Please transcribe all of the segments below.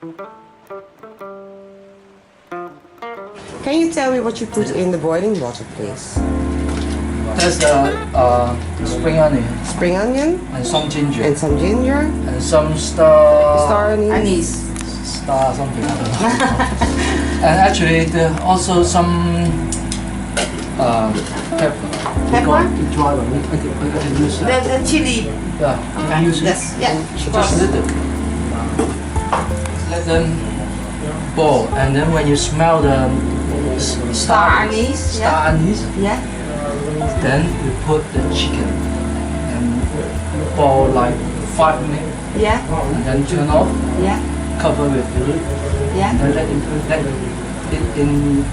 Can you tell me what you put in the boiling water, please? There's spring onion Spring onion and some ginger and some ginger, and some star anise. star something. I don't know. And actually, there also some pepper. Pepper? The dry one. I can use that. The chili. Yeah, you can use it. Yes, yeah. Just a little. Let them boil, and then when you smell the Star anise. star anise, Yeah. then you put the chicken and boil like 5 minutes, Yeah. and then turn off, Yeah. cover with the lid, Yeah. and then let it in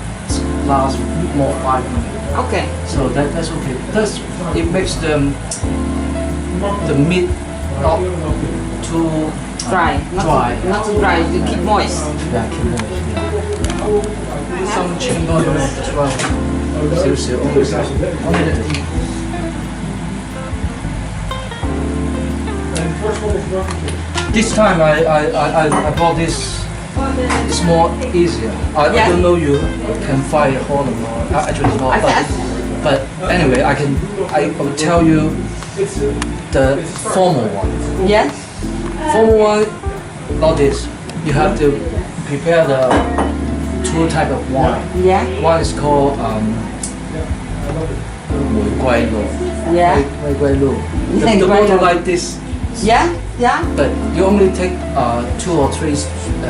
last more 5 minutes. Okay. So that's okay. That's it makes the meat not too Dry. Not too dry. You keep moist. yeah, keep it. Yeah. Some chicken oil as well. 少少 only little. This time I bought this. It's more easier. I don't know you can fry it Holland or actually it's not. But anyway, I will tell you the formal one. Yes. Formal one, not this. You have to prepare the 2 type of wine. Yeah. One is called 玫瑰露. Yeah. 玫瑰露. The 玫瑰露. bottle like this, Yeah. Yeah. but you only take 2 or 3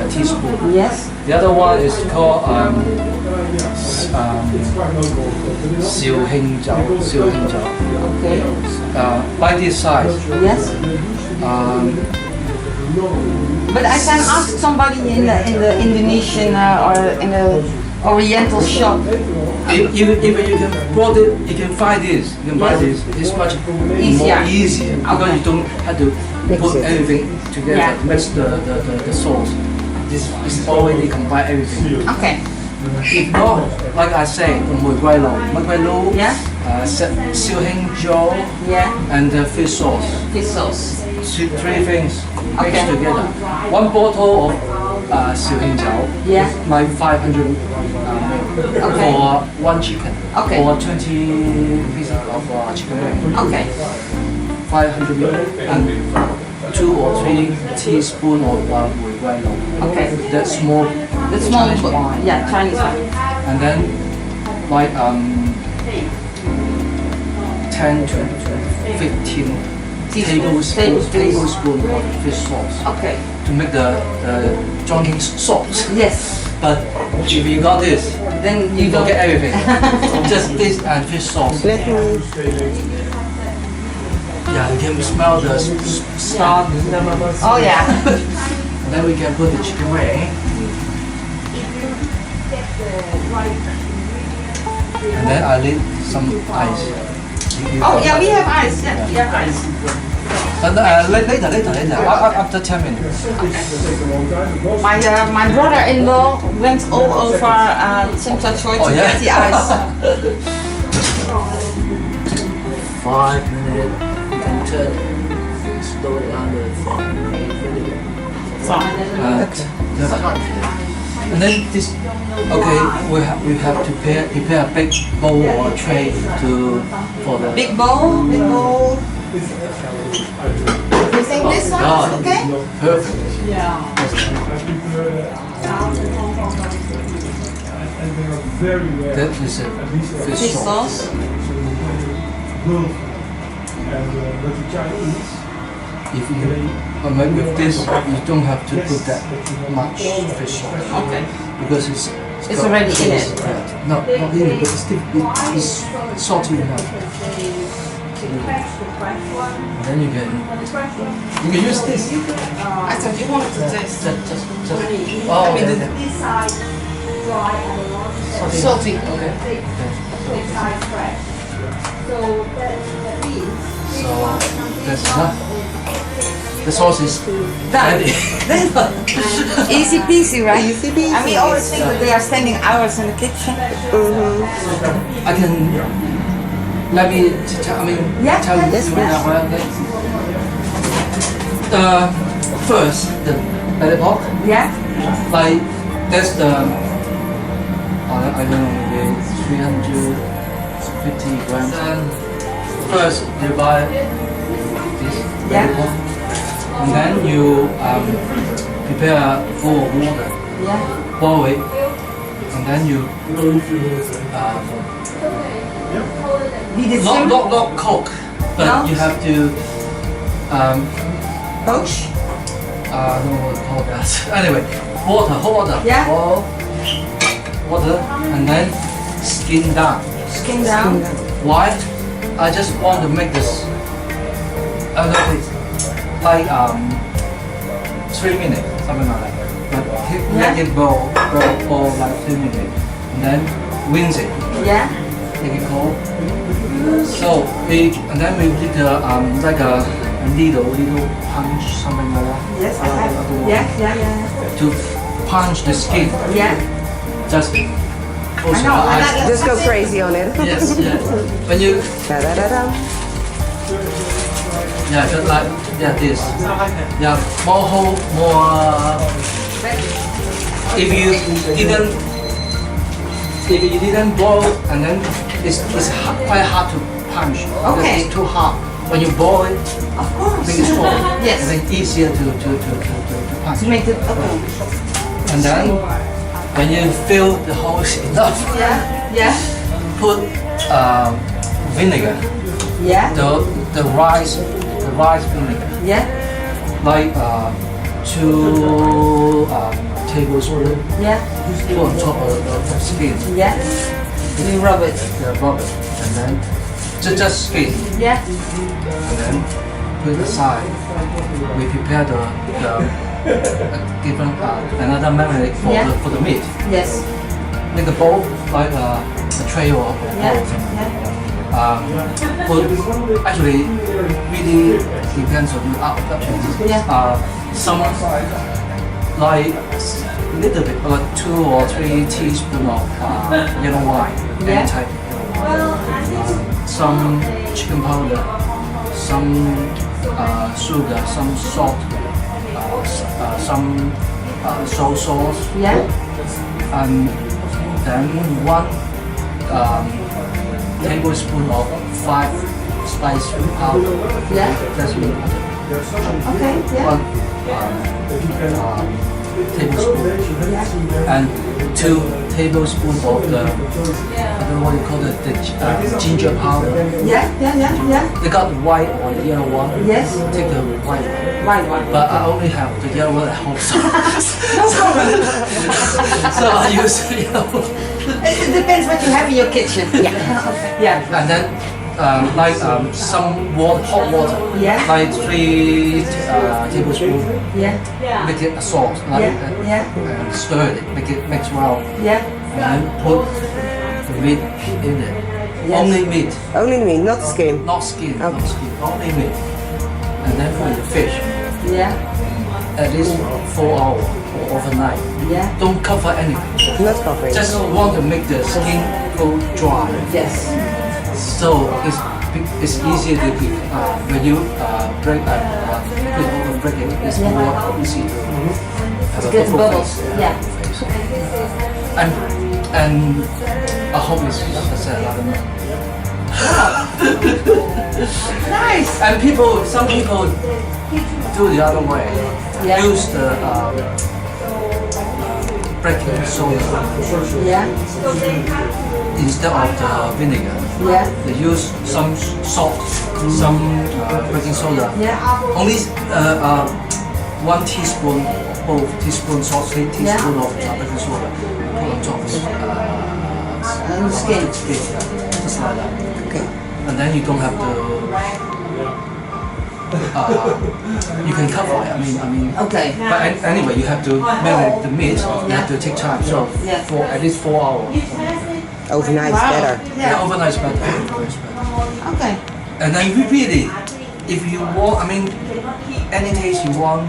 teaspoons. Yes. The other one is called 紹興酒. Okay. By this size. Yes. But I can ask somebody in the Indonesian or in the Oriental shop. If you can bought it, you can find this. You can buy this. It's much Easier. more easier because you don't have to put everything together. Yeah. Mix the sauce. This is already combine everything. Okay. If not, like I say, 玫瑰露, Yeah. 燒興酒, Yeah. and the fish sauce. Fish sauce. 3 things mixed Okay. together. 1 bottle of 燒興酒. Yeah. Like 500 Okay. for 1 chicken. Okay. Or 20 pieces of chicken wing. Okay. 500 ml and 2 or 3 teaspoons of 玫瑰露. Okay. That's small. The small Chinese wine. Yeah, Chinese one. And then like 10 to 15 tablespoons of fish sauce Okay. to make the drinking sauce. Yes. But if you got this, Then you you don't. forget everything. Just this and fish sauce. Let me. Yeah, you can smell the star. Oh yeah. And then we can put the chicken wing. And then I need some ice. Oh yeah, we have ice. Yeah, we have ice. And later, after 10 minutes. My brother-in-law went all over Tsimsha Choi to get the ice. 5 minutes. You can turn slow down the and then this, okay, we have to prepare a big bowl or tray for the Big bowl. You think this one is okay? Perfect. That is a fish Fish sauce. sauce. If you make with this, you don't have to put that much fish sauce. Okay. Because It's already in it. Yeah. No, not in it, but it's salty enough. And then you can use this. I thought you wanted to taste it. Just oh, okay. Salty. Okay. So that's enough. The sauce is ready. Easy peasy, right? Easy peasy. And we always think that they are spending hours in the kitchen. I can let me tell you Yeah, this yes, first the belly pork. Yeah. Like that's the I don't know, maybe 350 grams. And first you buy this belly pork, and then you prepare a bowl of water, Yeah. boil it, and then you Did it not simple? cook, but No? you have to Poach? I don't know what to call that. Anyway, water, hot water. Yeah. Boil water and then skin down. Skin down. Why? I just want to make this like 3 minutes, something like that. But make it boil like 3 minutes. And then rinse it, Yeah. make it cold. So and then we did like a needle punch, something like that. Yes, I have. Yeah. To punch the skin. Yeah. Just close I your know. eyes. Just go crazy on it. Yes, yes. When you Da-da-da-da. just like this. More. If you didn't boil, and then it's quite hard to punch. Because Okay. it's too hard. When you boil it, Of course. make it cold. Yes. And then easier to punch. To make it okay. And then when you fill the holes enough, Yeah. put vinegar. Yeah. The rice vinegar, Yeah. like 2 tablespoons, Yeah. put on top of the skin, Yeah. You rub it. rub it, and then just skin, Yeah. and then put it aside. We prepare the different another marinade Yeah. for the meat. Yes. Make a bowl like a tray or a Yeah. bowl. Yeah. But actually, really depends on you. Yeah. Some like little bit, like 2 or 3 teaspoons of yellow wine, Yeah. any type. Some chicken powder, some sugar, some salt, some soy sauce, Yeah. and then 1 tablespoon of 5 spice powder. Yeah. That's really Okay. Yeah. 1 tablespoon and 2 tablespoons of the I don't know what you call it, the ginger powder. Yeah. Yeah. They got the white or the yellow one. Yes. Take the white one. White one. But I only have the yellow one at home, so I use the yellow one. It depends what you have in your kitchen. Yeah. Yeah. And then some hot water, Yeah. like 3 tablespoons. Yeah. Make it a sauce, like Yeah. and stir it, make it mix well, Yeah. and then put the meat in it. Yes. Only meat, Only me, not the skin. not skin, Okay. not skin, only meat. And then put the fish Yeah. at least 4 hours or overnight. Yeah. Don't cover anything. Not covering. Just want to make the skin go dry. Yes. So it's easier to be when you break break it. It's more easy to have a Get bubble bubbles. face. Yeah. And I hope it's success. I don't know. Nice. And some people do the other way. Yeah. Use the baking soda Yeah. instead of the vinegar. Yeah. They use some salt, some baking soda. Yeah. Only 1 teaspoon, both teaspoon salt, 3 teaspoon of baking soda. Put on top of Skin. just like that. Okay. And then you don't have to. You can cover it. I mean. Okay. But anyway, you have to marinate the meat. You have to take time. So Yeah. for at least 4 hours. Overnight is better. Yeah, Yeah. overnight is better. Overnight is better. Okay. And then really, if you want, any taste you want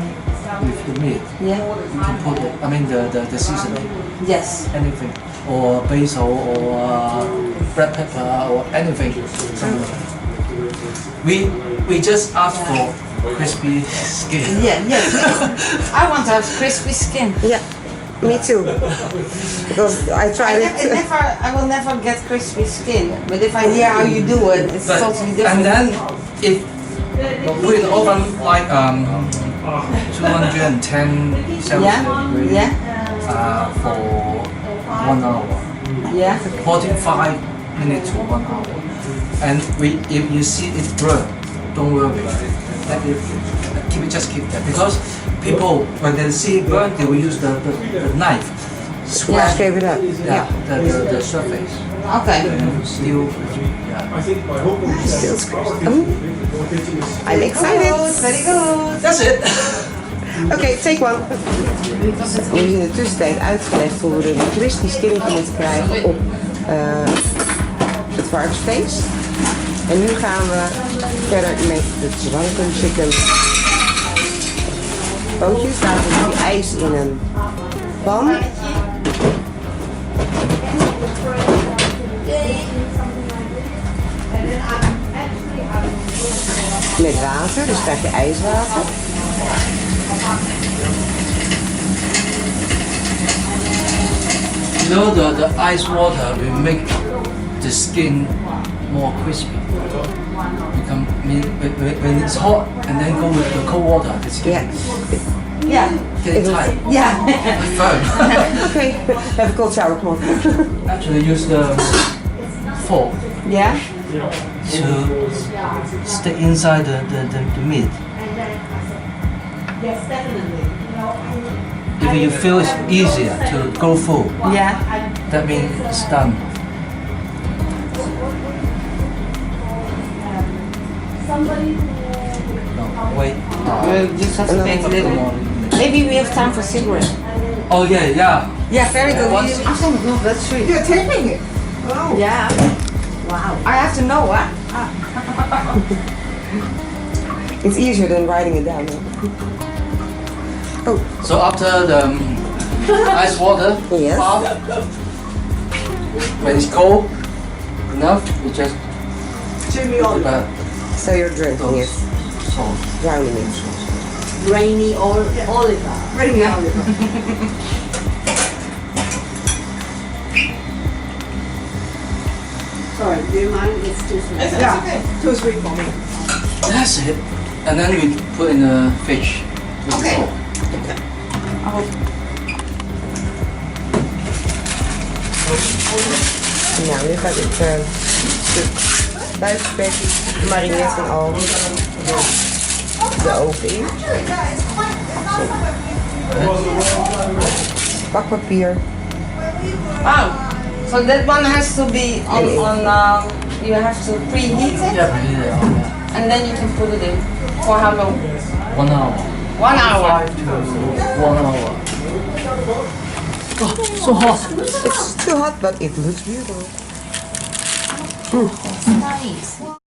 with the meat, Yeah. you can put it. The seasoning, Yes. anything, or basil, or black pepper, or anything. we just ask for crispy skin. Yeah, yes. I want to have crispy skin. Yeah, me too. Because I tried it. I will never get crispy skin. But if I hear how you do it, it's But- totally different. And then if put in the oven like 210 Celsius degree, yeah, for 1 hour. yeah. 45 minutes to 1 hour. And if you see it burn, don't worry. Let it just keep that, because people when they see it burn, they will use the knife Yeah, scrape it up. yeah, the surface. Okay. And still yeah. Still scraped. I'm excited. Very good. That's it. Oké, take one. We hebben in de tussentijd uitgelegd hoe we een crispy skinnetje moeten krijgen op het varkensvlees. En nu gaan we verder met de drunken chicken. Pootjes, daar doen we ijs in een pan. Met water, dus krijg je ijswater. You know the ice water will make the skin more crispy. Become when it's hot and then go with the cold water, the skin Yeah. Yeah. get tight, Yeah. firm. Okay, have a cold shower, come on. Actually use the fork Yeah. to stick inside the meat. If you feel it's easier to go full, Yeah. that means it's done. No, wait. We'll just have to make a little. Maybe we have time for cigarette. Oh yeah. Yeah, very good. Once- No, that's sweet. You're taping it. Yeah. Wow. I have to know, huh? It's easier than writing it down. Oh, So after the ice water, Yes. bath, when it's cold enough, you just Jimmy put on the so you're drinking it, salt. drowning it. rainy Oliver. Rainy Oliver. Sorry, do you mind? It's too sweet. Yeah. Okay. Too sweet for me. That's it. And then we put in the fish. with Okay. salt. Nou, nu gaat het stuk buikspek, marinet en al de oven in. Bakpapier. Wow. So that one has to be on you have to preheat it Yeah, we did it. Yeah. and then you can put it in. For how long? 1 hour. 1 hour. 5 to 1 hour. Oh, so hot. It's too hot, but it looks beautiful. Nice.